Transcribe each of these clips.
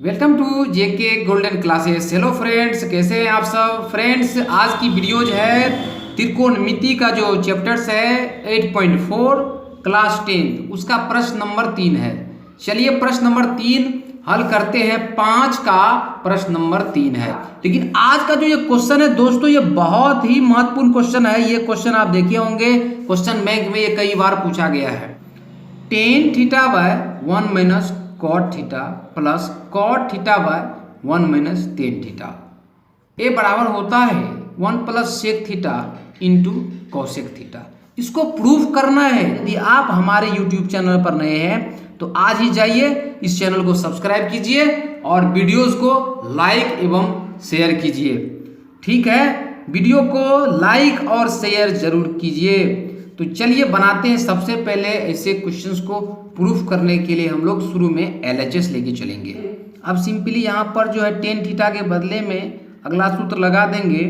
Welcome to JK golden classes. Hello friends, कैसे हैं आप सब। फ्रेंड्स, आज की वीडियो जो है त्रिकोणमिति का जो चैप्टर्स है 8.4 क्लास 10 उसका प्रश्न नंबर 3 है। चलिए प्रश्न नंबर 3 हल करते हैं। 5 का प्रश्न नंबर 3 है। लेकिन आज का जो ये क्वेश्चन है दोस्तों, ये बहुत ही महत्वपूर्ण क्वेश्चन है। ये क्वेश्चन आप देखे होंगे, क्वेश्चन बैंक में ये कई बार पूछा गया है। Tan theta by 1 minus cot theta plus cot theta by 1 minus tan theta ये बराबर होता है 1 plus sec theta into cosec theta. इसको प्रूफ करना है। यदि आप हमारे यूट्यूब चैनल पर नए हैं तो आज ही जाइए, इस चैनल को सब्सक्राइब कीजिए और वीडियोस को लाइक एवं शेयर कीजिए। ठीक है, वीडियो को लाइक और शेयर जरूर कीजिए। तो चलिए बनाते हैं। सबसे पहले ऐसे क्वेश्चंस को प्रूफ करने के लिए हम लोग शुरू में एलएचएस लेके चलेंगे। अब सिंपली यहाँ पर जो है टेन थीटा के बदले में अगला सूत्र लगा देंगे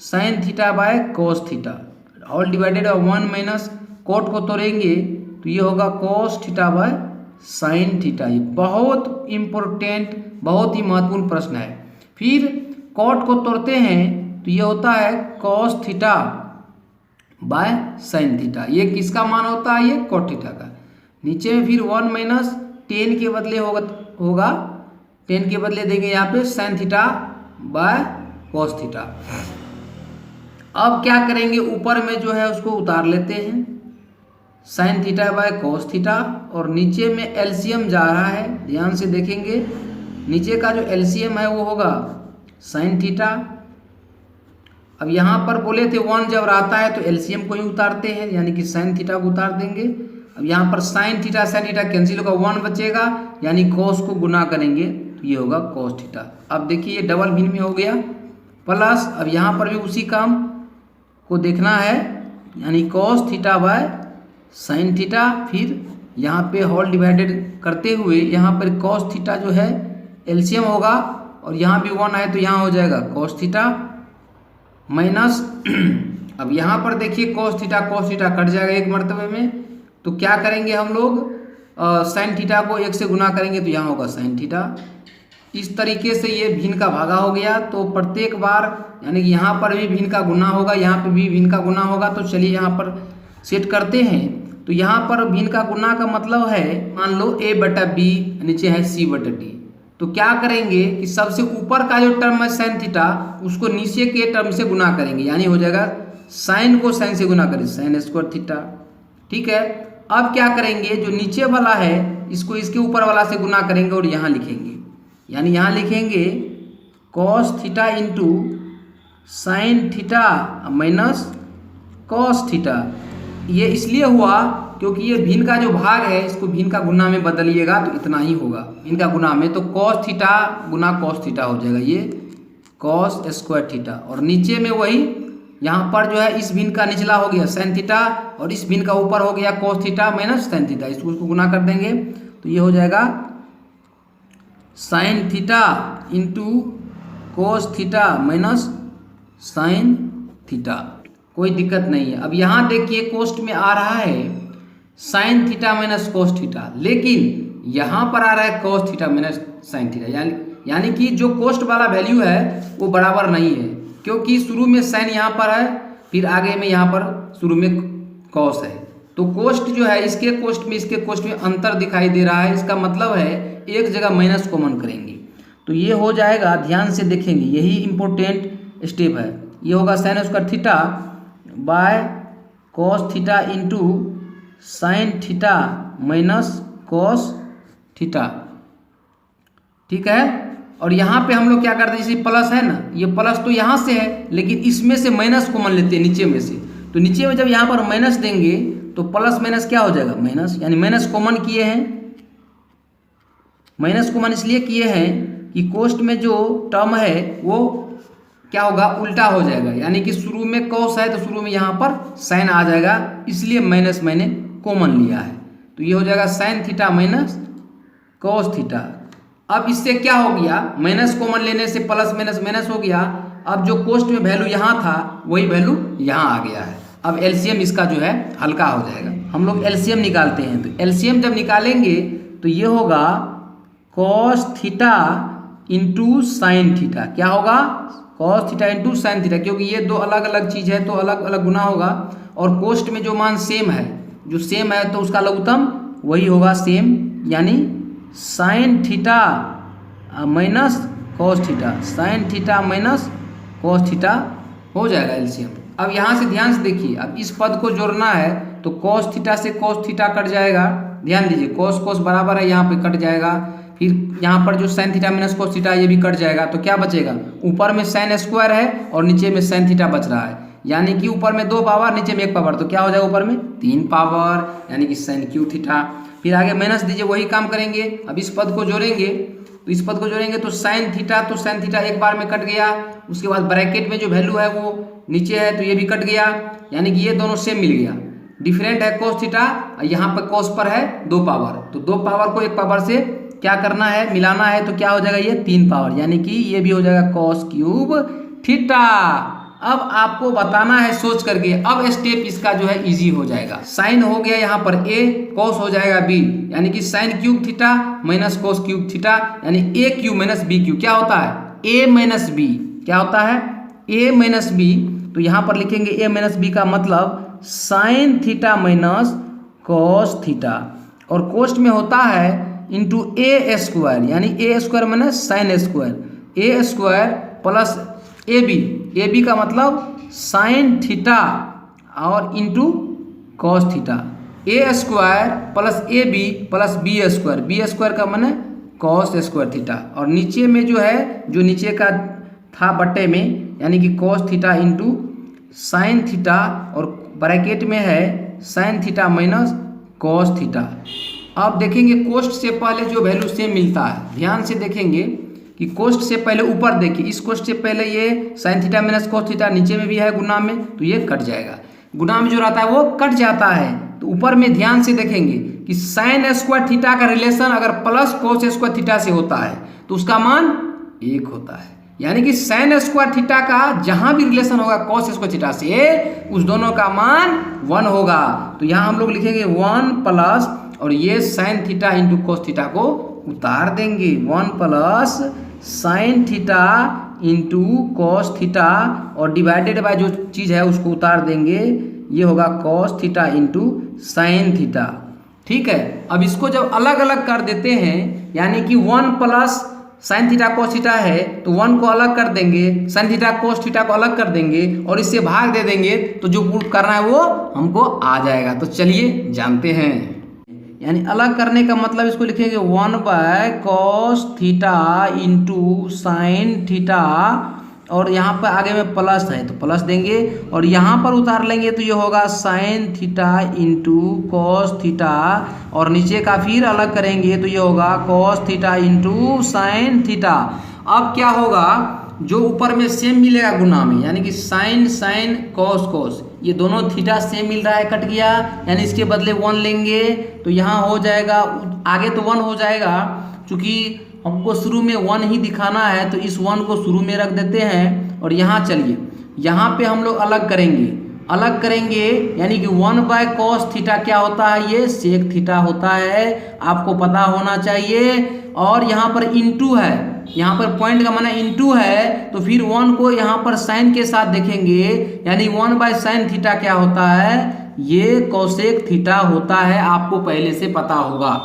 sine theta by cos theta all divided by 1 minus cot को तोड़ेंगे तो ये होगा cos theta by sine theta. ये बहुत इंपॉर्टेंट, बहुत ही महत्वपूर्ण प्रश्न है। फिर कोट को तोड़ते हैं तो ये होता है cos theta by sine theta. ये किसका मान होता है? ये कॉट थीटा का। नीचे में फिर 1 माइनस टेन के बदले होगा 10 के बदले देंगे यहाँ पे sine theta by cos theta. अब क्या करेंगे, ऊपर में जो है उसको उतार लेते हैं sine theta by cos theta, और नीचे में एलसीएम जा रहा है। ध्यान से देखेंगे, नीचे का जो एलसीएम है वो होगा साइन थीटा। अब यहाँ पर बोले थे 1 जब रहता है तो एलसीएम को ही उतारते हैं, यानी कि साइन थीटा को उतार देंगे। अब यहाँ पर साइन थीटा कैंसिल होगा, 1 बचेगा, यानी कॉस को गुना करेंगे तो ये होगा कॉस थीटा। अब देखिए ये डबल भिन्न में हो गया प्लस। अब यहाँ पर भी उसी काम को देखना है, यानी cos theta by sine theta. फिर यहाँ पे होल डिवाइडेड करते हुए यहाँ पर कॉस थीटा जो है एलसीएम होगा, और यहाँ भी 1 आए तो यहाँ हो जाएगा कॉस थीटा माइनस। अब यहाँ पर देखिए कॉस थीटा कट जाएगा एक मर्तबे में, तो क्या करेंगे हम लोग साइन थीटा को 1 से गुना करेंगे तो यहाँ होगा साइन थीटा। इस तरीके से ये भिन्न का भागा हो गया। तो प्रत्येक बार यानी कि यहाँ पर भी भिन्न का गुना होगा, यहाँ पर भी भिन्न का गुना होगा। तो चलिए यहाँ पर सेट करते हैं। तो यहाँ पर भिन्न का गुना का मतलब है, मान लो a बटा b, नीचे है c बटा d। तो क्या करेंगे कि सबसे ऊपर का जो टर्म है साइन थीटा उसको नीचे के टर्म से गुना करेंगे, यानी हो जाएगा साइन को साइन से गुना करें साइन स्क्वायर थीटा। ठीक है, अब क्या करेंगे, जो नीचे वाला है इसको इसके ऊपर वाला से गुना करेंगे और यहाँ लिखेंगे, यानी यहाँ लिखेंगे cos theta into sine theta minus cos theta. ये इसलिए हुआ क्योंकि ये भिन्न का जो भाग है इसको भिन्न का गुना में बदलिएगा तो इतना ही होगा भिन्न का गुना में, तो कॉस थीटा गुना कॉस थीटा हो जाएगा, ये कॉस स्क्वायर थीटा। और नीचे में वही यहाँ पर जो है इस भिन्न का निचला हो गया साइन थीटा और इस भिन्न का ऊपर हो गया cos theta minus sine theta. इसको गुना कर देंगे तो ये हो जाएगा sine theta into cos theta minus sine theta. कोई दिक्कत नहीं है। अब यहाँ देखिए कोष्ट में आ रहा है sign theta minus cos theta, लेकिन यहाँ पर आ रहा है cos theta minus sine theta, यानी कि जो कोष्ट वाला वैल्यू है वो बराबर नहीं है, क्योंकि शुरू में साइन यहाँ पर है, फिर आगे में यहाँ पर शुरू में कॉस है। तो कोष्ट जो है इसके कोष्ट में अंतर दिखाई दे रहा है। इसका मतलब है एक जगह माइनस कॉमन करेंगे तो ये हो जाएगा। ध्यान से देखेंगे, यही इंपॉर्टेंट स्टेप है। ये होगा sine square theta by cos theta into sine theta minus cos theta. ठीक है, और यहाँ पे हम लोग क्या करते हैं, जैसे प्लस है ना, ये प्लस तो यहाँ से है, लेकिन इसमें से माइनस कॉमन लेते हैं नीचे में से। तो नीचे में जब यहाँ पर माइनस देंगे तो प्लस माइनस क्या हो जाएगा माइनस, यानी माइनस कॉमन किए हैं। माइनस कॉमन इसलिए किए हैं कि कोष्ट में जो टर्म है वो क्या होगा, उल्टा हो जाएगा, यानी कि शुरू में कॉस है तो शुरू में यहाँ पर साइन आ जाएगा, इसलिए माइनस मैंने कॉमन लिया है। तो ये हो जाएगा sign theta minus cos theta. अब इससे क्या हो गया, माइनस कॉमन लेने से प्लस माइनस माइनस हो गया। अब जो कोष्ट में वैल्यू यहाँ था वही वैल्यू यहाँ आ गया है। अब एलसीएम इसका जो है हल्का हो जाएगा। हम लोग एलसीएम निकालते हैं, तो एलसीएम जब निकालेंगे तो ये होगा cos theta into sine theta. क्या होगा? Cos theta into sine theta, क्योंकि ये दो अलग अलग चीज़ है तो अलग अलग गुना होगा। और कोष्ट में जो मान सेम है, जो सेम है तो उसका लघुत्तम वही होगा सेम, यानी sign theta minus cos theta, sign theta minus cos theta हो जाएगा एलसीएम। अब यहाँ से ध्यान से देखिए, अब इस पद को जोड़ना है तो कॉस थीटा से कॉस थीटा कट जाएगा। ध्यान दीजिए, कॉस कॉस बराबर है, यहाँ पे कट जाएगा। फिर यहाँ पर जो sign theta minus cos theta ये भी कट जाएगा। तो क्या बचेगा? ऊपर में साइन स्क्वायर है और नीचे में साइन थीटा बच रहा है, यानी कि ऊपर में 2 पावर नीचे में 1 पावर, तो क्या हो जाएगा? ऊपर में 3 पावर, यानी कि साइन क्यूब थीटा। फिर आगे माइनस दीजिए, वही काम करेंगे। अब इस पद को जोड़ेंगे, तो इस पद को जोड़ेंगे तो साइन थीटा, तो साइन थीटा एक बार में कट गया। उसके बाद ब्रैकेट में जो वैल्यू है वो नीचे है तो ये भी कट गया, यानी कि ये दोनों सेम मिल गया। डिफरेंट है कॉस थीटा, यहाँ पर कॉस पर है 2 पावर, तो 2 पावर को 1 पावर से क्या करना है? मिलाना है। तो क्या हो जाएगा? ये 3 पावर, यानी कि ये भी हो जाएगा कॉस क्यूब थीटा। अब आपको बताना है सोच करके, अब स्टेप इसका जो है इजी हो जाएगा। साइन हो गया यहाँ पर a, कॉस हो जाएगा b, यानी कि sine cube theta minus cos cube theta, यानी a cube minus b cube. क्या होता है? a minus b। क्या होता है? a minus b। तो यहाँ पर लिखेंगे a माइनस b का मतलब sine theta minus cos theta, और कोष्ट में होता है इंटू ए स्क्वायर, यानी A square minus sine square, A square plus A B का मतलब साइन थीटा और into cos theta, A square plus A B plus B square का माने कॉस स्क्वायर थीटा। और नीचे में जो है, जो नीचे का था बट्टे में, यानी कि cos theta into sine theta, और ब्रैकेट में है sign theta minus cos theta. अब देखेंगे कोष्ट से पहले जो वैल्यू सेम मिलता है, ध्यान से देखेंगे कि कोष्ट से पहले ऊपर देखिए, इस कोष्ट से पहले ये sign theta minus cos theta नीचे में भी है गुना में, तो ये कट जाएगा। गुना में जो रहता है वो कट जाता है। तो ऊपर में ध्यान से देखेंगे कि साइन स्क्वायर थीटा का रिलेशन अगर प्लस कॉस स्क्वायर थीटा से होता है तो उसका मान 1 होता है, यानी कि साइन स्क्वायर थीटा का जहां भी रिलेशन होगा कॉस स्क्वायर थीटा से, उस दोनों का मान 1 होगा। तो यहाँ हम लोग लिखेंगे 1 प्लस, और ये sine theta into cos theta को उतार देंगे, 1 plus sine theta into cos theta, और डिवाइडेड बाय जो चीज़ है उसको उतार देंगे, ये होगा cos theta into sine theta. ठीक है, अब इसको जब अलग अलग कर देते हैं, यानी कि 1 plus sine theta cos theta है तो 1 को अलग कर देंगे, साइन थीटा कॉस थीटा को अलग कर देंगे और इससे भाग दे देंगे, तो जो प्रूफ करना है वो हमको आ जाएगा। तो चलिए जानते हैं, यानी अलग करने का मतलब इसको लिखेंगे 1 by cos theta into sine theta, और यहाँ पर आगे में प्लस है तो प्लस देंगे, और यहाँ पर उतार लेंगे तो ये होगा sine theta into cos theta, और नीचे का फिर अलग करेंगे तो ये होगा cos theta into sine theta. अब क्या होगा? जो ऊपर में सेम मिलेगा गुना में, यानी कि साइन साइन कॉस कॉस, ये दोनों थीटा सेम मिल रहा है, कट गया, यानी इसके बदले 1 लेंगे तो यहाँ हो जाएगा, आगे तो 1 हो जाएगा। चूँकि हमको शुरू में 1 ही दिखाना है तो इस 1 को शुरू में रख देते हैं, और यहाँ चलिए यहाँ पे हम लोग अलग करेंगे, यानी कि 1 बाय कॉस थीटा क्या होता है? ये सेक थीटा होता है, आपको पता होना चाहिए। और यहाँ पर इंटू है, यहाँ पर पॉइंट का माना इंटू है, तो फिर 1 को यहाँ पर साइन के साथ देखेंगे, यानी 1 बाय साइन थीटा क्या होता है? ये कोसेक थीटा होता है, आपको पहले से पता होगा।